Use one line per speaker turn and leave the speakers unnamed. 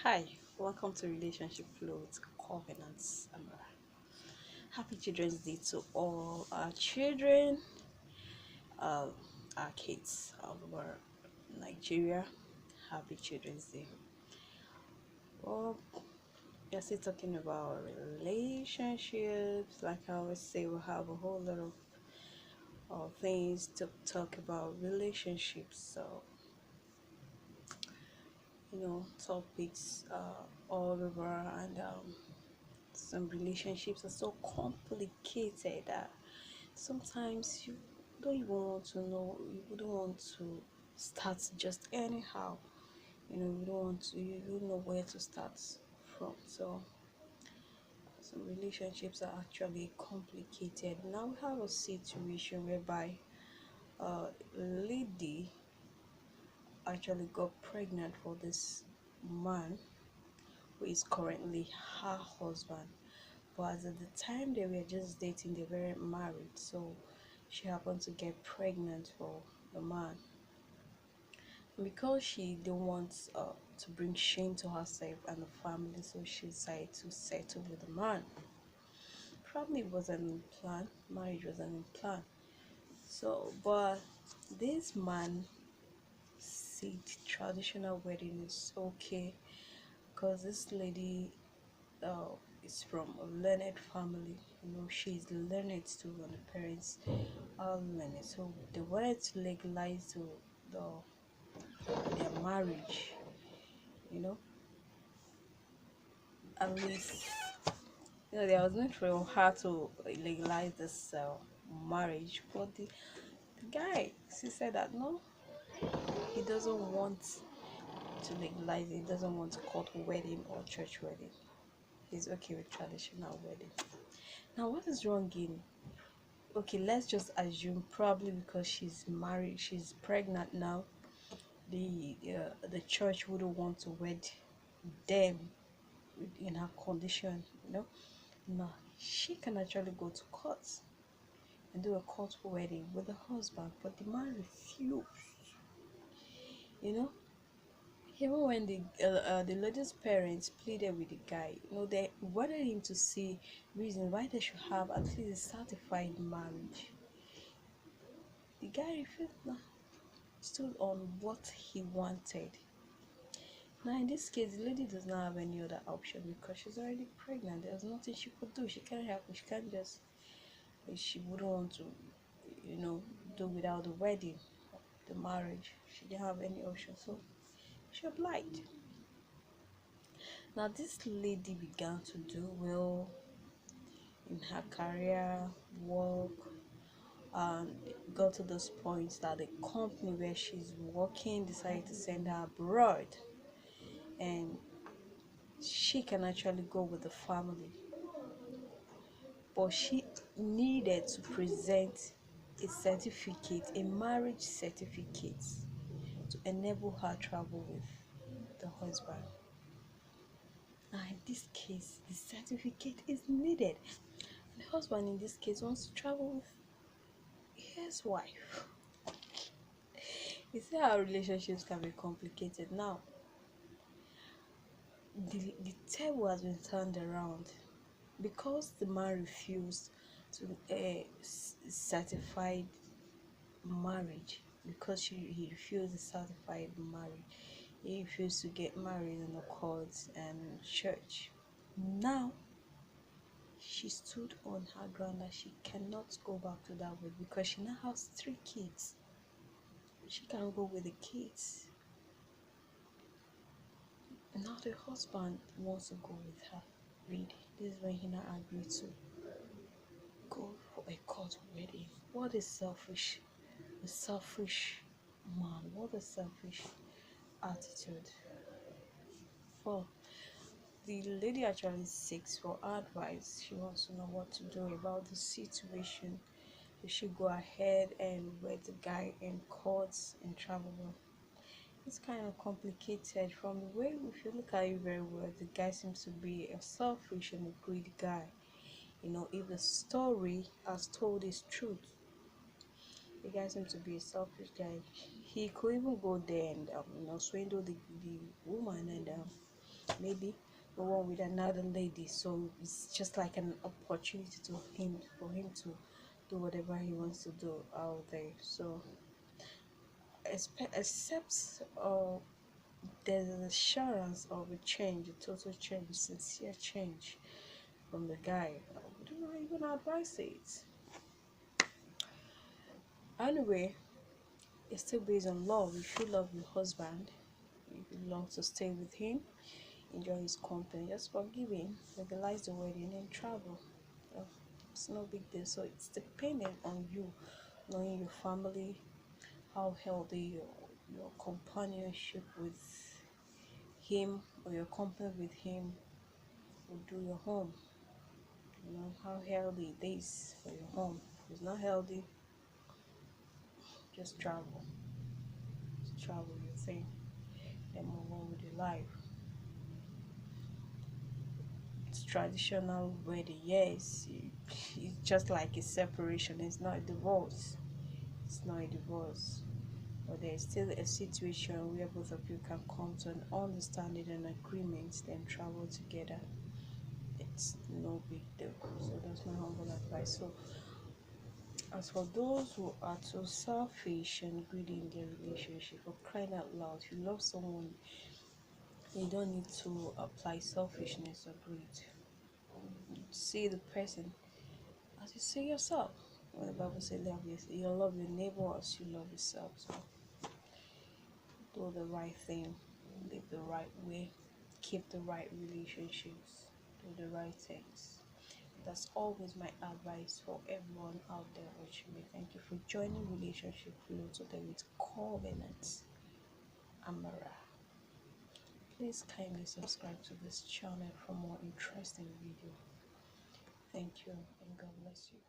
Hi, welcome to Relationship Flow with Covenants. Happy Children's Day to all our children, uh, our kids all over Nigeria. Happy Children's Day. Well, we're still talking about relationships. Like I always say, we have a whole lot of things to talk about relationships. So, topics all over and some relationships are so complicated that sometimes you don't even want to know, you wouldn't want to start just anyhow. You don't want to, you don't know where to start from. So some relationships are actually complicated. Now we have a situation whereby lady actually got pregnant for this man who is currently her husband. But as at the time they were just dating, they weren't married. So she happened to get pregnant for the man. And because she didn't want to bring shame to herself and the family, so she decided to settle with the man. Probably wasn't in plan. Marriage wasn't in plan. So, but this man said traditional wedding is okay because this lady uh, is from a learned family. She's learned too, and the parents are learned. So they wanted to legalize their marriage. You know, at least there was no for her to legalize this marriage, but the guy she said that no, he doesn't want to legalize it. He doesn't want to call wedding or church wedding. He's okay with traditional wedding. Now, what is wrong in okay, let's just assume probably because she's married, she's pregnant now, the church wouldn't want to wed them in her condition. Now she can actually go to court and do a court wedding with the husband, but the man refused. you know Even when the lady's parents pleaded with the guy, they wanted him to see reason why they should have at least a certified marriage. The guy refused. Now stood on what he wanted. Now, in this case, the lady does not have any other option because she's already pregnant. There's nothing she could do. She can't help it. She can't just, she wouldn't want to, you know, do without the wedding, the marriage. She didn't have any option. So she obliged. Now, this lady began to do well in her career, work, and got to this point that the company where she's working decided to send her abroad. And she can actually go with the family, but she needed to present a marriage certificate, to enable her travel with the husband. Now, in this case, the certificate is needed. The husband, in this case, wants to travel with his wife. You see how relationships can be complicated. Now, the table has been turned around because the man refused to certified marriage, because he refused the certified marriage. He refused to get married in the courts and church. Now she stood on her ground that she cannot go back to that way because she now has 3 kids. She can go with the kids. Now the husband wants to go with her. Really, this is when he now agreed to go for a court wedding. What is selfish? A selfish man. What a selfish attitude. Well, the lady actually seeks for advice. She wants to know what to do about the situation. Should she go ahead and wed the guy in courts and travel? It's kind of complicated. From the way, if you look at it very well, the guy seems to be a selfish and a greedy guy. If the story as told is truth, the guy seems to be a selfish guy. He could even go there and swindle the woman and maybe the one with another lady. So it's just like an opportunity to him for him to do whatever he wants to do out there. So except there's an assurance of a change, a total change, sincere change from the guy, I would not even advise it. Anyway, it's still based on love. If you love your husband, if you long to stay with him, enjoy his company, just forgive him, legalize the wedding, and travel. Uh, it's no big deal. So it's dependent on you, knowing your family, how healthy your companionship with him or your company with him will do your home. You know how healthy it is for your home. If it's not healthy, just travel. Just travel your thing, then move on with your life. It's traditional wedding, yes. It's just like a separation. It's not a divorce. It's not a divorce. But there's still a situation where both of you can come to an understanding and agreement, then travel together. It's no big deal. So that's my humble advice. So as for those who are too selfish and greedy in their relationship, for crying out loud, if you love someone, you don't need to apply selfishness or greed. See the person as you see yourself. When the Bible says love you love your neighbor as you love yourself. So do the right thing, live the right way, keep the right relationships, do the right things. That's always my advice for everyone out there watching me. Thank you for joining Relationship Flow today with Covenant Amara. Please kindly subscribe to this channel for more interesting videos. Thank you and God bless you.